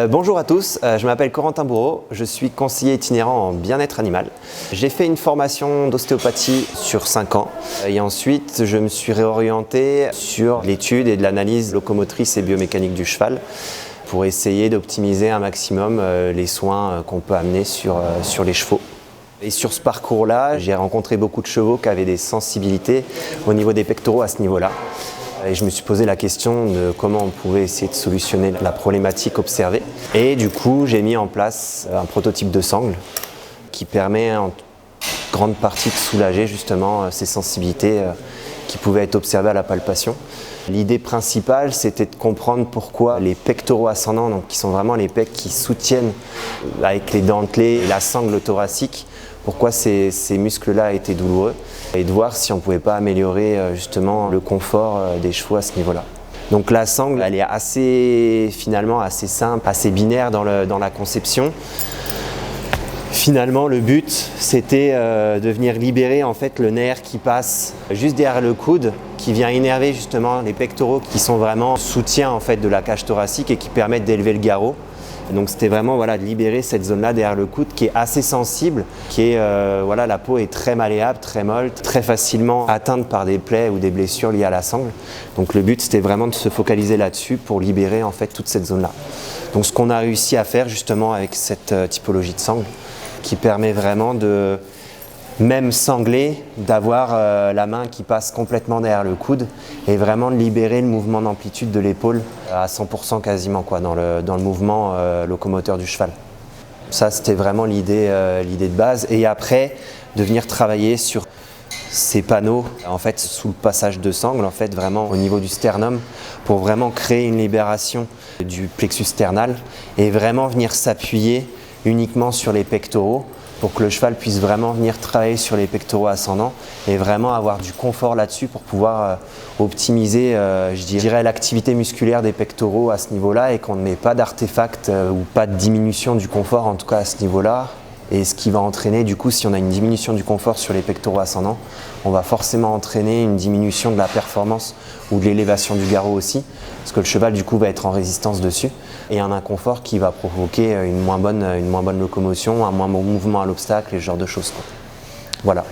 Bonjour à tous, je m'appelle Corentin Bourreau, je suis conseiller itinérant en bien-être animal. J'ai fait une formation d'ostéopathie sur 5 ans et ensuite je me suis réorienté sur l'étude et de l'analyse locomotrice et biomécanique du cheval pour essayer d'optimiser un maximum les soins qu'on peut amener sur les chevaux. Et sur ce parcours-là, j'ai rencontré beaucoup de chevaux qui avaient des sensibilités au niveau des pectoraux à ce niveau-là. Et je me suis posé la question de comment on pouvait essayer de solutionner la problématique observée. Et du coup, j'ai mis en place un prototype de sangle qui permet en grande partie de soulager justement ces sensibilités qui pouvaient être observées à la palpation. L'idée principale, c'était de comprendre pourquoi les pectoraux ascendants, donc qui sont vraiment les pecs qui soutiennent avec les dentelés et la sangle thoracique, pourquoi ces muscles-là étaient douloureux et de voir si on ne pouvait pas améliorer justement le confort des chevaux à ce niveau-là. Donc la sangle, elle est finalement assez simple, assez binaire dans la conception. Finalement, le but, c'était de venir libérer en fait le nerf qui passe juste derrière le coude, qui vient innerver justement les pectoraux qui sont vraiment soutien en fait de la cage thoracique et qui permettent d'élever le garrot. Donc c'était vraiment de libérer cette zone-là derrière le coude qui est assez sensible, la peau est très malléable, très molle, très facilement atteinte par des plaies ou des blessures liées à la sangle. Donc le but c'était vraiment de se focaliser là-dessus pour libérer en fait toute cette zone-là. Donc ce qu'on a réussi à faire justement avec cette typologie de sangle qui permet vraiment de, même sanglé, d'avoir la main qui passe complètement derrière le coude et vraiment de libérer le mouvement d'amplitude de l'épaule à 100% quasiment dans le mouvement locomoteur du cheval. Ça c'était vraiment l'idée de base et après de venir travailler sur ces panneaux en fait sous le passage de sangle en fait vraiment au niveau du sternum pour vraiment créer une libération du plexus sternal et vraiment venir s'appuyer uniquement sur les pectoraux pour que le cheval puisse vraiment venir travailler sur les pectoraux ascendants et vraiment avoir du confort là-dessus pour pouvoir optimiser je dirais l'activité musculaire des pectoraux à ce niveau-là et qu'on ne met pas d'artefact ou pas de diminution du confort en tout cas à ce niveau-là. Et ce qui va entraîner du coup, si on a une diminution du confort sur les pectoraux ascendants, on va forcément entraîner une diminution de la performance ou de l'élévation du garrot aussi, parce que le cheval du coup va être en résistance dessus et un inconfort qui va provoquer une moins bonne locomotion, un moins bon mouvement à l'obstacle et ce genre de choses. Voilà.